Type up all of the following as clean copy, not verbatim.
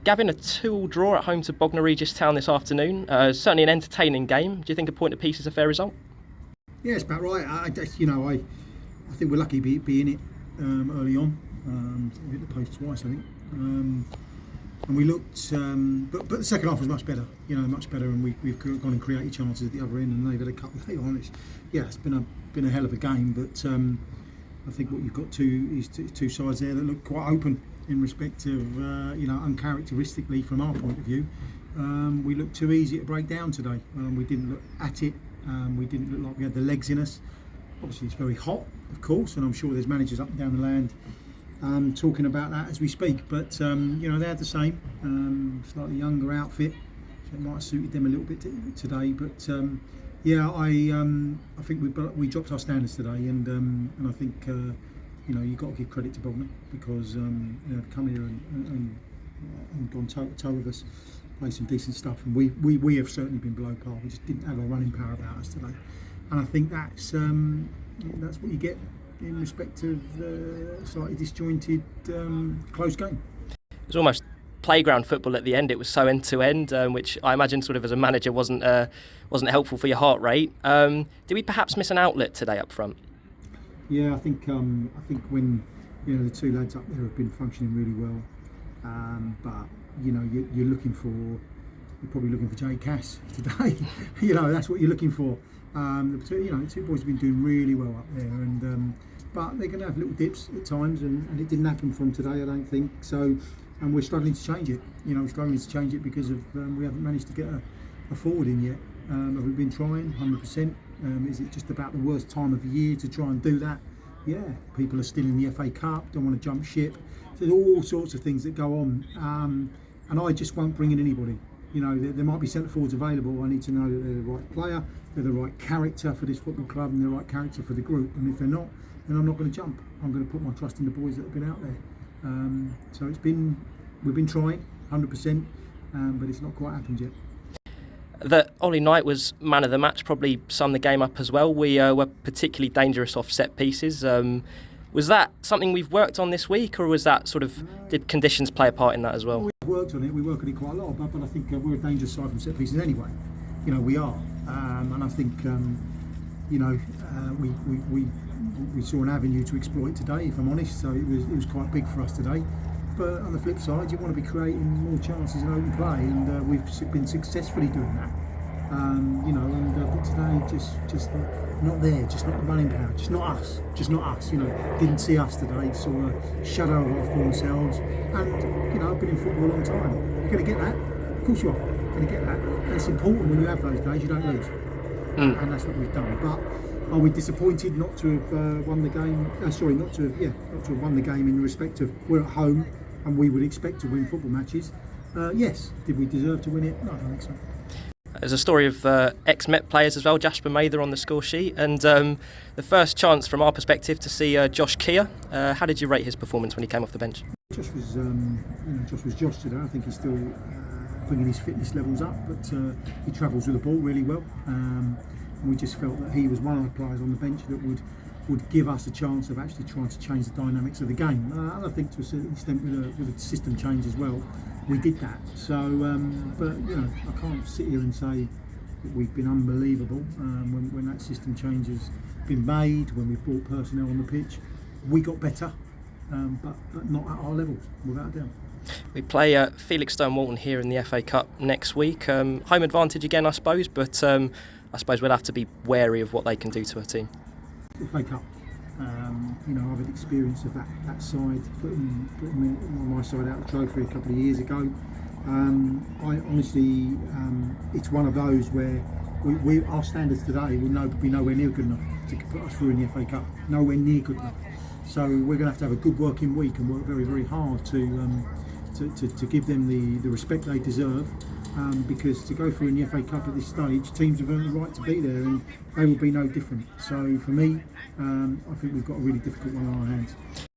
Gavin, a 2-2 draw at home to Bognor Regis Town this afternoon. Certainly an entertaining game. Do you think a point apiece is a fair result? Yeah, it's about right. I think we're lucky to be in it early on. We hit the post twice, I think. And we looked, but the second half was much better. Much better, and we've gone and created chances at the other end, and they've had a couple later on. It's been a hell of a game, but I think what you've got is two sides there that look quite open in respect of uncharacteristically from our point of view. We looked too easy to break down today. We didn't look at it. We didn't look like we had the legs in us. Obviously, it's very hot, of course, and I'm sure there's managers up and down the land talking about that as we speak. But they had the same slightly younger outfit, so it might have suited them a little bit today. But I think we dropped our standards today, and I think you've got to give credit to Bognor because they've come here and gone toe to toe with us, played some decent stuff, and we have certainly been below par. We just didn't have a running power about us today, and I think that's what you get in respect of slightly disjointed, close game. It was almost playground football at the end. It was so end to end, which I imagine, sort of as a manager, wasn't helpful for your heart rate. Did we perhaps miss an outlet today up front? Yeah, I think when the two lads up there have been functioning really well, but you're probably looking for Jay Cass today. That's what you're looking for. The two boys have been doing really well up there, and but they're going to have little dips at times, and it didn't happen from today, I don't think. So, and we're struggling to change it. We're struggling to change it because of we haven't managed to get a forward in yet. Have we been trying 100%? Is it just about the worst time of year to try and do that? Yeah, people are still in the FA Cup, don't want to jump ship. So there's all sorts of things that go on, and I just won't bring in anybody. There might be centre forwards available. I need to know that they're the right player, they're the right character for this football club, and they're the right character for the group. And if they're not, then I'm not going to jump. I'm going to put my trust in the boys that have been out there. So we've been trying 100%, but it's not quite happened yet. That Ollie Knight was man of the match, probably summed the game up as well. We were particularly dangerous off set pieces. Was that something we've worked on this week, or was that did conditions play a part in that as well? We've worked on it. We work on it quite a lot, but I think we're a dangerous side from set pieces anyway. We are, and I think we saw an avenue to exploit today, if I'm honest. So it was quite big for us today. But on the flip side, you want to be creating more chances in open play, and we've been successfully doing that. But today just not there, just not the running power, just not us. Didn't see us today, saw a shadow of our former selves. And I've been in football a long time. You're going to get that, of course you are. Going to get that, and it's important when you have those days. You don't lose, and that's what we've done. But are we disappointed not to have won the game? Not to have won the game in respect of we're at home and we would expect to win football matches. Yes. Did we deserve to win it? No, I don't think so. There's a story of ex-Met players as well, Jasper Mather on the score sheet, and the first chance from our perspective to see Josh Keir. How did you rate his performance when he came off the bench? Josh was Josh today. I think he's still bringing his fitness levels up, but he travels with the ball really well. And we just felt that he was one of the players on the bench that would give us a chance of actually trying to change the dynamics of the game. And I think to a certain extent with a system change as well, we did that. So, but I can't sit here and say that we've been unbelievable when that system change has been made, when we brought personnel on the pitch. We got better, but not at our levels, without a doubt. We play Felixstowe Walton here in the FA Cup next week. Home advantage again, I suppose, but I suppose we'll have to be wary of what they can do to a team. FA Cup, I've had experience of that side, putting on my side out the trophy a couple of years ago. I honestly, it's one of those where our standards today will be nowhere near good enough to put us through in the FA Cup. Nowhere near good enough. So we're going to have a good working week and work very, very hard to give them the respect they deserve. Because to go through in the FA Cup at this stage, teams have earned the right to be there, and they will be no different. So for me, I think we've got a really difficult one on our hands.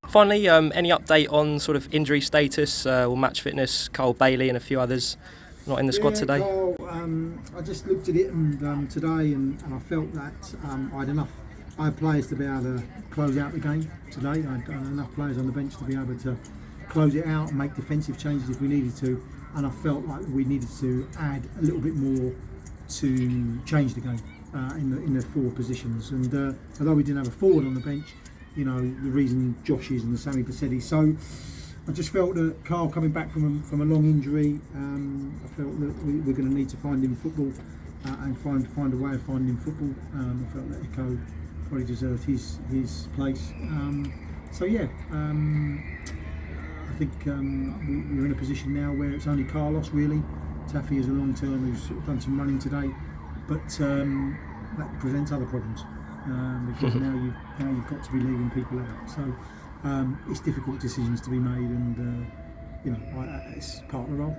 Finally, any update on sort of injury status or match fitness? Carl Bailey and a few others not in the squad today. Carl, I just looked at it today, and I felt that I had enough. I had players to be able to close out the game today. I had enough players on the bench to be able to close it out and make defensive changes if we needed to. And I felt like we needed to add a little bit more to change the game in the forward positions. And although we didn't have a forward on the bench, you know, the reason Josh is and the Sammy Bassetti. So I just felt that Carl coming back from a long injury, I felt that we're going to need to find him football and find a way of finding him football. I felt that Echo probably deserved his place. So yeah, I think we're in a position now where it's only Carlos really. Taffy is a long term who's sort of done some running today, but that presents other problems because now you've got to be leaving people out. So it's difficult decisions to be made, and you know, it's part of the role.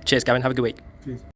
Cheers, Gavin. Have a good week. Cheers.